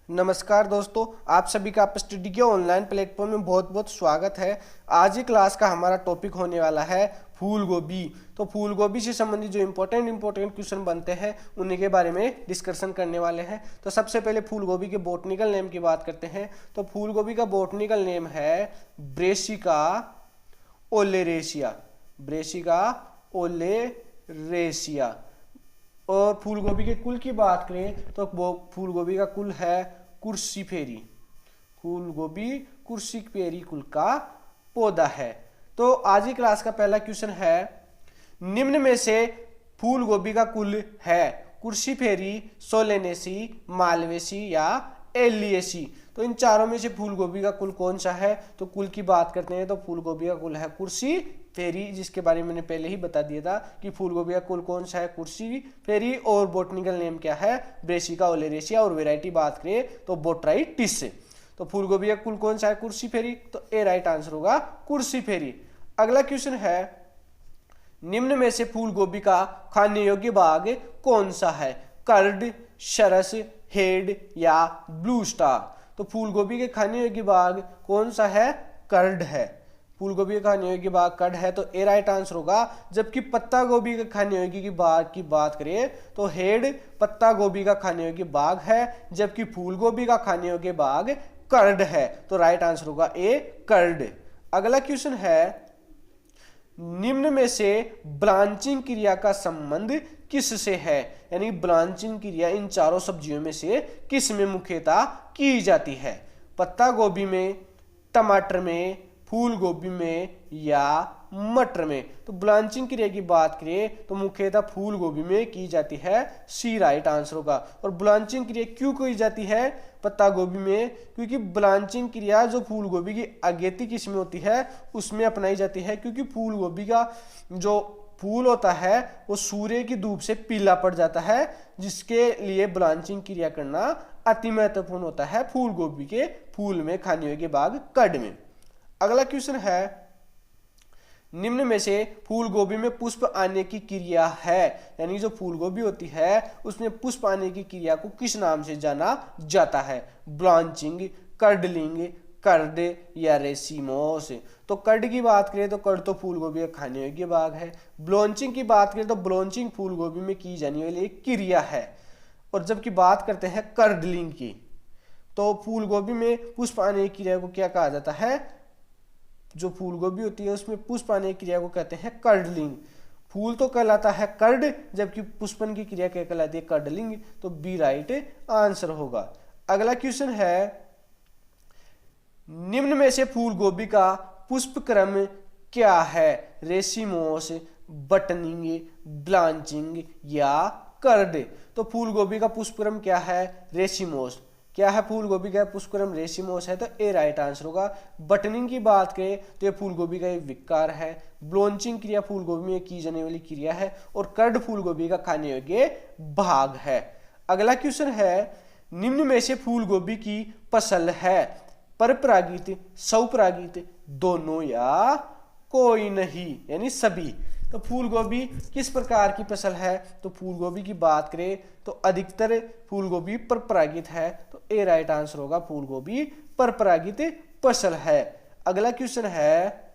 नमस्कार दोस्तों, आप सभी का आप स्टडी के ऑनलाइन प्लेटफॉर्म में बहुत बहुत स्वागत है। आज ही क्लास का हमारा टॉपिक होने वाला है फूल गोभी। तो फूल गोभी से संबंधित जो इम्पोर्टेंट क्वेश्चन बनते हैं उन्हीं के बारे में डिस्कशन करने वाले हैं। तो सबसे पहले फूल गोभी के बॉटनिकल नेम की बात करते हैं। तो फूल गोभी का बॉटनिकल नेम है ब्रेसिका ओलेरेशिया। ब्रेसिका ओलेरेशिया। और फूल गोभी के कुल की बात करें तो वो फूल गोभी का कुल है कुर्सीफेरी। फूल गोभी कुर्सीफेरी कुल का पौधा है। तो आज की क्लास का पहला क्वेश्चन है, निम्न में से फूल गोभी का कुल है कुर्सीफेरी, सोलेनेसी, मालवेसी या एलियेसी। तो इन चारों में से फूल गोभी का कुल कौन सा है? तो कुल की बात करते हैं तो फूल गोभी का कुल है कुर्सीफेरी, जिसके बारे में मैंने पहले ही बता दिया था कि फूल गोभी का कुल कौन सा है कुर्सीफेरी, और बॉटनिकल नेम क्या है ब्रेसिका ओलेरेशिया, और वैरायटी बात करें तो बोट्राइटिस। तो फूल गोभी का कुल कौन सा है कुर्सीफेरी, तो ए राइट आंसर होगा कुर्सीफेरी। अगला क्वेश्चन है, निम्न में से फूल गोभी का खाने योग्य भाग कौन सा है? कर्ड, शरस, हेड या ब्लू स्टार। तो फूल गोभी के खाने योग्य भाग कौन सा है? कर्ड है। फूल गोभी के खाने योग्य भाग कर्ड है, तो ए राइट आंसर होगा। जबकि पत्ता गोभी के खाने योग्य की बात करें तो हेड पत्ता गोभी का खाने योग्य भाग है, जबकि फूल गोभी का खाने योग्य भाग कर्ड है। तो राइट आंसर होगा ए कर्ड। अगला क्वेश्चन है, निम्न में से ब्लांचिंग क्रिया का संबंध किस से है? यानी ब्लांचिंग क्रिया इन चारों सब्जियों में से किस में मुख्यतः की जाती है? पत्ता गोभी में, टमाटर में, फूल गोभी में या मटर में? तो ब्लांचिंग क्रिया की बात करें तो मुख्यतः फूल गोभी में की जाती है, सी राइट आंसर होगा। और ब्लांचिंग क्रिया क्यों की जाती है पत्ता गोभी में? क्योंकि ब्लांचिंग क्रिया जो फूल गोभी की अगेती किस्म होती है उसमें अपनाई जाती है, क्योंकि फूल गोभी का जो फूल होता है वो सूर्य की धूप से पीला पड़ जाता है, जिसके लिए ब्लांचिंग क्रिया करना अति महत्वपूर्ण होता है फूल गोभी के फूल में खाने योग्य भाग कर्ड में। अगला क्वेश्चन है, निम्न में से फूल गोभी में पुष्प आने की क्रिया है, यानी जो फूल गोभी होती है उसमें पुष्प आने की क्रिया को किस नाम से जाना जाता है? ब्लांचिंग, कर्डलिंग, कर्ड या रेसिमोस। तो कर्ड की बात करें तो कर्ड तो फूल गोभी का खाने योग्य भाग है। ब्लांचिंग की बात करें तो ब्लांचिंग फूल गोभी में की जाने वाली एक क्रिया है। और जबकि बात करते हैं कर्डलिंग की, तो फूल गोभी में पुष्प आने की क्रिया को क्या कहा जाता है? जो फूल गोभी होती है उसमें पुष्प आने की क्रिया को कहते हैं कर्डलिंग। फूल तो कहलाता है कर्ड, जबकि पुष्पन की क्रिया क्या कहलाती है? कर्डलिंग। तो बी राइट आंसर होगा। अगला क्वेश्चन है, निम्न में से फूल गोभी का पुष्प क्रम क्या है? रेसिमोस, बटनिंग, ब्लांचिंग या कर्ड। तो फूल गोभी का पुष्प क्रम क्या है? रेसिमोस। क्या है फूल गोभी का पुष्प क्रम? रेसिमोस है, तो ए राइट आंसर होगा। बटनिंग की बात करें तो ये फूल गोभी का एक विकार है। ब्लांचिंग क्रिया फूल गोभी में की जाने वाली क्रिया है, और कर्ड फूल गोभी का खाने योग्य भाग है। अगला क्वेश्चन है, निम्न में से फूल गोभी की फसल है परपरागित, स्वपरागित, दोनों या कोई नहीं, यानी सभी। तो फूल गोभी किस प्रकार की फसल है? तो फूल गोभी की बात करें तो अधिकतर फूल गोभी परपरागित है, तो ए राइट आंसर होगा। फूल गोभी परपरागित फसल है। अगला क्वेश्चन है,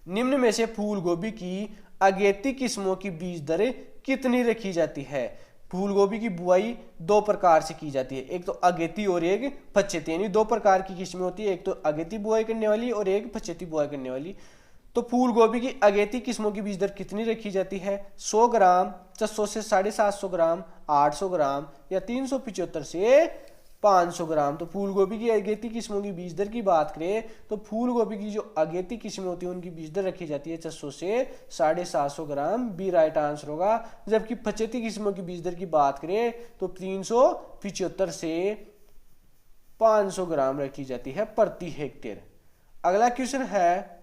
निम्न में से फूल गोभी की अगेती किस्मों की बीज दर कितनी रखी जाती है? फूल गोभी की बुआई दो प्रकार से की जाती है, एक तो अगेती और एक पछेती, यानी दो प्रकार की किस्में होती है, एक तो अगेती बुआई करने वाली और एक पछेती बुआई करने वाली। तो फूल गोभी की अगेती किस्मों की बीज दर कितनी रखी जाती है? 100 ग्राम, 600 से 750 ग्राम, 800 ग्राम या 375 से 500 ग्राम। तो फूल गोभी की अगेती किस्मों की बीज दर की बात करें तो फूल गोभी की जो अगेती किस्में होती है उनकी बीज दर रखी जाती है 600 से 750 ग्राम, बी राइट आंसर होगा। जबकि पछेती किस्मों की बीज दर की बात करें तो 375 से 500 ग्राम रखी जाती है प्रति हेक्टेयर। अगला क्वेश्चन है,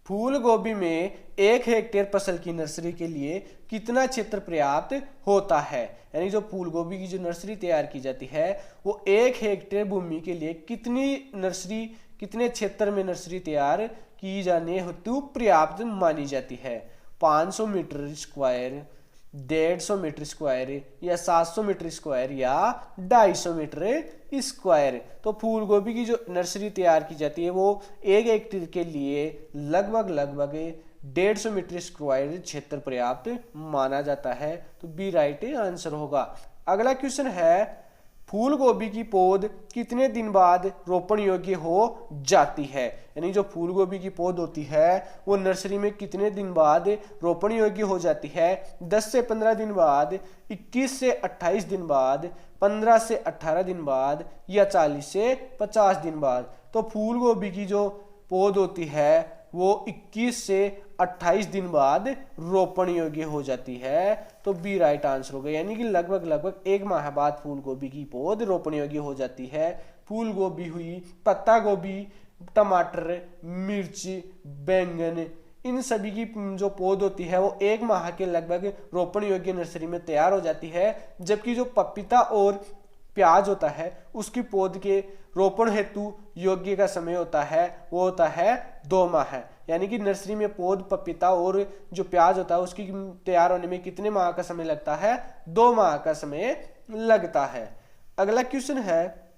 फूल गोभी में 1 हेक्टेयर फसल की नर्सरी के लिए कितना क्षेत्र पर्याप्त होता है? यानी जो फूल गोभी की जो नर्सरी तैयार की जाती है वो 1 हेक्टेयर भूमि के लिए कितने क्षेत्र में नर्सरी तैयार की जाने हेतु पर्याप्त मानी जाती है? 500 मीटर स्क्वायर, 150 मीटर स्क्वायर या 700 मीटर स्क्वायर या 250 मीटर स्क्वायर। तो फूल गोभी की जो नर्सरी तैयार की जाती है वो एक हेक्टेयर के लिए लगभग 150 मीटर स्क्वायर क्षेत्र पर्याप्त माना जाता है। तो बी राइट आंसर होगा। अगला क्वेश्चन है, फूल गोभी की पौध कितने दिन बाद रोपण योग्य हो जाती है? यानी जो फूल गोभी की पौध होती है वो नर्सरी में कितने दिन बाद रोपण योग्य हो जाती है? 10 से 15 दिन बाद, 21 से 28 दिन बाद, 15 से 18 दिन बाद या 40 से 50 दिन बाद। तो फूल गोभी की जो पौध होती है वो 21 से 28 दिन बाद रोपण योग्य हो जाती है। तो बी राइट आंसर होगा, यानी कि लगभग 1 माह बाद फूल गोभी की पौध रोपण योग्य हो जाती है। फूल गोभी हुई, पत्ता गोभी, टमाटर, मिर्ची, बैंगन, इन सभी की जो पौध होती है वो 1 माह के लगभग रोपण योग्य नर्सरी में तैयार हो जाती है। जबकि जो पपीता और प्याज होता है उसकी पौध के रोपण हेतु योग्य का समय होता है वो होता है 2 माह। यानी कि नर्सरी में पौध पपीता और जो प्याज होता है उसकी तैयार होने में कितने माह का समय लगता है? 2 माह का समय लगता है। अगला क्वेश्चन है,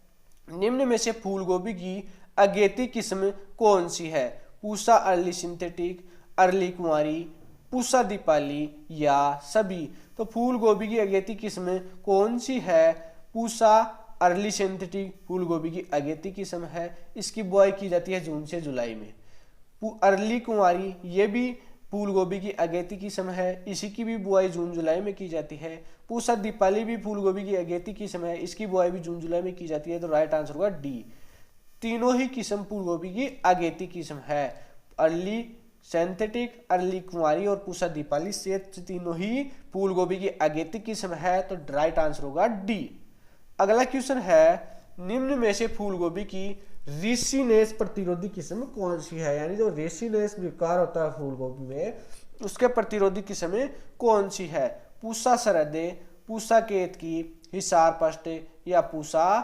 निम्न में से फूल गोभी की अगेती किस्म कौन सी है? पूसा अर्ली सिंथेटिक, अर्ली कुंवारी, पूसा दीपाली या सभी? तो फूल गोभी की अगेती किस्म कौन सी है? पूसा अर्ली सिंथेटिक फूल गोभी की अगेती किस्म है। इसकी बुआई की जाती है जून से जुलाई में। अर्ली कुंवारी ये भी फूल गोभी की अगेती किस्म है, इसी की भी बुआई जून जुलाई में की जाती है। पूसा दीपाली भी फूल गोभी की अगेती किस्म है, इसकी बुआई भी जून जुलाई में की जाती है। तो राइट आंसर होगा डी। तीनों ही किस्म फूल गोभी की अगेती किस्म है। अर्ली सिंथेटिक, अर्ली कुंवारी और पूसा दीपाली से तीनों ही फूल गोभी की अगेती किस्म है। तो राइट आंसर होगा डी। अगला क्वेश्चन है, निम्न में से फूल गोभी की रेसिनेस प्रतिरोधी किस्म कौन सी है? यानी जो रेसिनेस विकार होता है फूल गोभी में उसके प्रतिरोधी किस्म कौन सी है? पूसा सरदे, पूसा केतकी, हिसार पष्ट या पूसा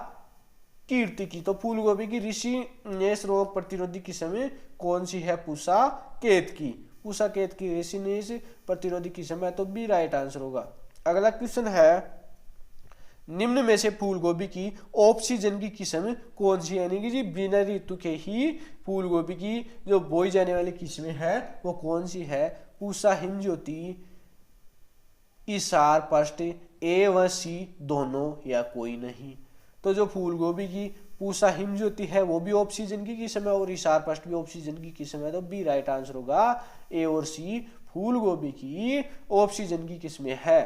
कीर्तिकी? तो फूल गोभी की रेसिनेस रोग प्रतिरोधी किस्म कौन सी है? पूसा केतकी। पूसा केतकी रेसिनेस प्रतिरोधी किस्म है। तो बी राइट आंसर होगा। अगला क्वेश्चन है, निम्न में से फूल गोभी की ऑफ सीजन की किस्म कौन सी है? यानी कि जी बिना ऋतु के ही फूल गोभी की जो बोई जाने वाली किस्में है वो कौन सी है? पूसा हिमज्योति, इसार पष्ट, ए व सी दोनों या कोई नहीं? तो जो फूल गोभी की पूसा हिमज्योति है वो भी ऑफ सीजन की किस्म है और इसार पष्ट भी ऑफ सीजन की किस्म है। तो बी राइट आंसर होगा। ए और सी फूल गोभी की ऑफ सीजन की किस्में है।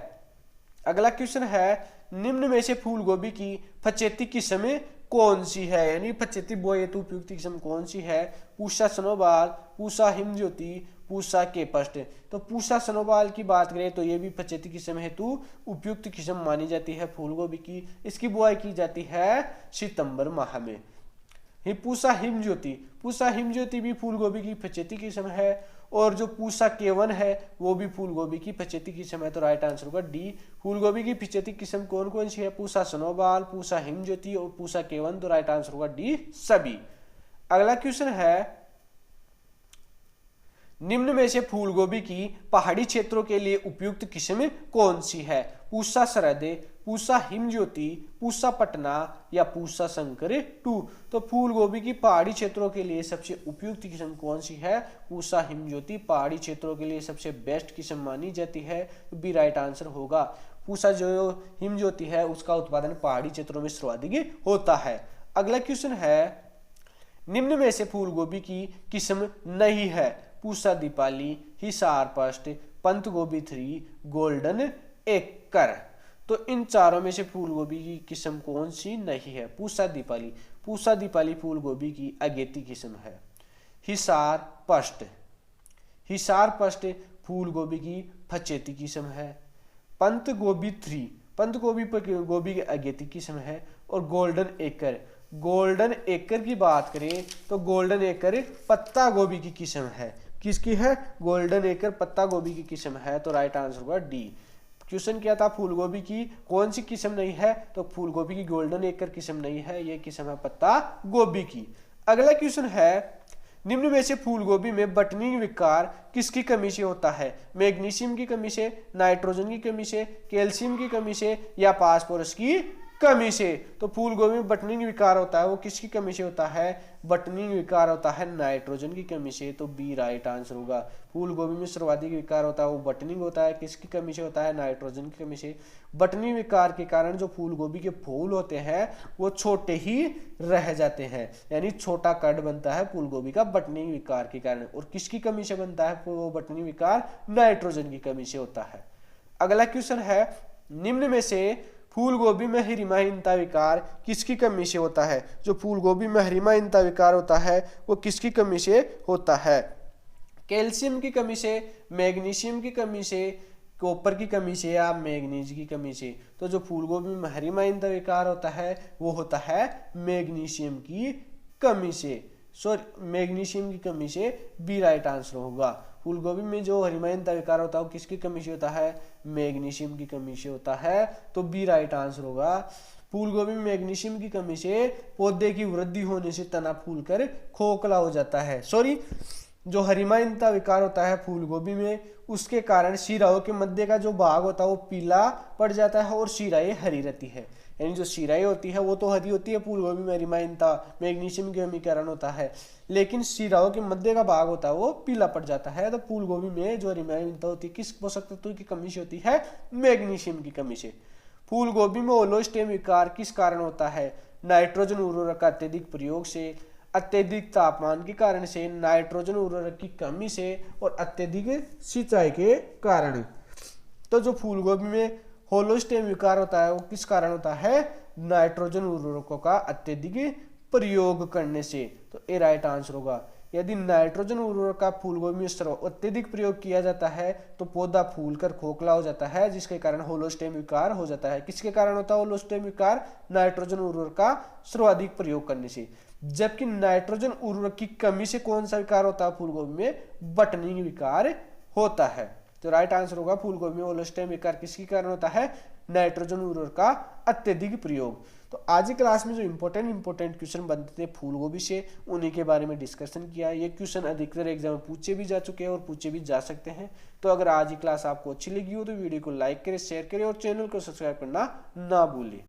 अगला क्वेश्चन है, निम्न में से फूल गोभी की फचेती किस्म कौन सी है? यानी फचेती बुआई हेतु उपयुक्त किस्म कौन सी है? पूसा सनोबाल, पूसा हिमज्योति, पूसा केपष्ट? तो पूसा सनोबाल की बात करें तो ये भी फचेती किस्म हेतु उपयुक्त किस्म मानी जाती है फूल गोभी की। इसकी बुआई की जाती है सितंबर माह में। पूसा हिमज्योति, पूसा हिमज्योति भी फूल गोभी की फचेती किस्म है। और जो पूसा केवन है वो भी फूल गोभी की फचेती किस्म है। तो राइट आंसर होगा डी। फूल गोभी की फचेती किस्म कौन कौन सी है? पूसा सनोबाल, पूसा हिमज्योति और पूसा केवन। तो राइट आंसर होगा डी सभी। अगला क्वेश्चन है, निम्न में से फूल गोभी की पहाड़ी क्षेत्रों के लिए उपयुक्त किस्म कौन सी है? पूसा सरदे, पूसा हिमज्योति, पूसा पटना या पूसा शंकर 2? तो फूल गोभी की पहाड़ी क्षेत्रों के लिए सबसे उपयुक्त किस्म कौन सी है? पूसा हिमज्योति पहाड़ी क्षेत्रों के लिए सबसे बेस्ट किस्म मानी जाती है। तो बी राइट आंसर होगा। पूसा जो हिमज्योति है उसका उत्पादन पहाड़ी क्षेत्रों में सर्वाधिक होता है। अगला क्वेश्चन है, निम्न में से फूल गोभी की किस्म नहीं है? पूसा दीपाली, हिसार पष्ट, पंत गोभी 3, गोल्डन एकर? तो इन चारों में से फूल गोभी की किस्म कौन सी नहीं है? पूसा दीपाली। पूसा दीपाली फूल गोभी की अगेती किस्म है। हिसार पष्ट, हिसार पष्ट फूल गोभी की फचेती किस्म है। पंत गोभी 3, पंत गोभी की अगेती किस्म है। और गोल्डन एकर, गोल्डन एकर की बात करें तो गोल्डन एकर पत्ता गोभी की किस्म है। किसकी है? गोल्डन एकर पत्ता गोभी की किस्म है। तो राइट आंसर होगा डी। क्वेश्चन क्या था? फूल गोभी की कौन सी किस्म नहीं है? तो फूल गोभी की गोल्डन एकर किस्म नहीं है, ये किस्म है पत्ता गोभी की। अगला क्वेश्चन है, निम्न में से फूल गोभी में बटनिंग विकार किसकी कमी से होता है? मैग्नीशियम की कमी से, नाइट्रोजन की कमी से, कैल्शियम की कमी से या फास्फोरस की कमी से? तो फूल गोभी में बटनिंग विकार होता है वो किसकी कमी से होता है? बटनिंग विकार होता है नाइट्रोजन की कमी से। तो बी राइट आंसर होगा। फूल गोभी में सर्वाधिक विकार होता है वो बटनिंग होता है, किसकी कमी से होता है? नाइट्रोजन की कमी से। बटनिंग विकार के कारण जो फूल गोभी के फूल होते हैं वो छोटे ही रह जाते हैं, यानी छोटा कद बनता है फूल गोभी का बटनिंग विकार के कारण। और किसकी कमी से बनता है वो बटनिंग विकार? नाइट्रोजन की कमी से होता है। अगला क्वेश्चन है, निम्न में से फूल गोभी में हरिमाहीनता विकार किसकी कमी से होता है? जो फूल गोभी में हरिमाहीनता विकार होता है वो किसकी कमी से होता है? कैल्शियम की कमी से, मैग्नीशियम की कमी से, कॉपर की कमी से या मैग्नीज की कमी से? तो जो फूल गोभी में हरिमाहीनता विकार होता है वो होता है मैग्नीशियम की कमी से। सॉरी, मैग्नीशियम की कमी से बी राइट आंसर होगा। फूल गोभी में जो हरिमाहीनता विकार होता है वो किसकी कमी से होता है? मैग्नीशियम की कमी से होता है। तो बी राइट आंसर होगा। फूल गोभी में मैग्नीशियम की कमी से पौधे की वृद्धि होने से तना फूलकर खोखला हो जाता है। सॉरी, जो हरिमाहीनता विकार होता है फूल गोभी में उसके कारण शिराओं के मध्य का जो भाग होता है वो पीला पड़ जाता है और शिराएं हरी रहती है। यानी जो शिराएं होती है वो तो हरी होती है फूल गोभी में हरिमाहीनता मैग्नीशियम के कमी कारण होता है, लेकिन शिराओं के मध्य का भाग होता है वो पीला पड़ जाता है। तो फूल गोभी में जो हरिमाहीनता होती है किस पोषक तत्व की कमी से होती है? मैग्नीशियम की कमी से। फूल गोभी में होलोस्टेम विकार किस कारण होता है? नाइट्रोजन उर्वरक का अत्यधिक प्रयोग से, अत्यधिक तापमान के कारण से, नाइट्रोजन उर्वरक की कमी से और अत्यधिक सिंचाई के कारण। तो जो फूल गोभी में होलोस्टेम विकार होता है वो किस कारण होता है? नाइट्रोजन उर्वरकों का अत्यधिक प्रयोग करने से। तो ए राइट आंसर होगा। यदि नाइट्रोजन उर्वरक का फूल गोभी में अत्यधिक प्रयोग किया जाता है तो पौधा फूलकर खोखला हो जाता है, जिसके कारण होलोस्टेम विकार हो जाता है। किसके कारण होता है होलोस्टेम विकार? नाइट्रोजन उर्वरक का सर्वाधिक प्रयोग करने से। जबकि नाइट्रोजन उर्वरक की कमी से कौन सा विकार होता है फूल गोभी में? बटनिंग विकार होता है। तो राइट आंसर होगा फूल गोभी में होलोस्टेम विकार किसके कारण होता है? नाइट्रोजन उर्वरक का अत्यधिक प्रयोग। तो आज की क्लास में जो इंपॉर्टेंट क्वेश्चन बनते थे फूल गोभी से उन्हीं के बारे में डिस्कशन किया। ये क्वेश्चन अधिकतर एग्जाम में पूछे भी जा चुके हैं और पूछे भी जा सकते हैं। तो अगर आज की क्लास आपको अच्छी लगी हो तो वीडियो को लाइक करें, शेयर करें और चैनल को सब्सक्राइब करना ना भूलें।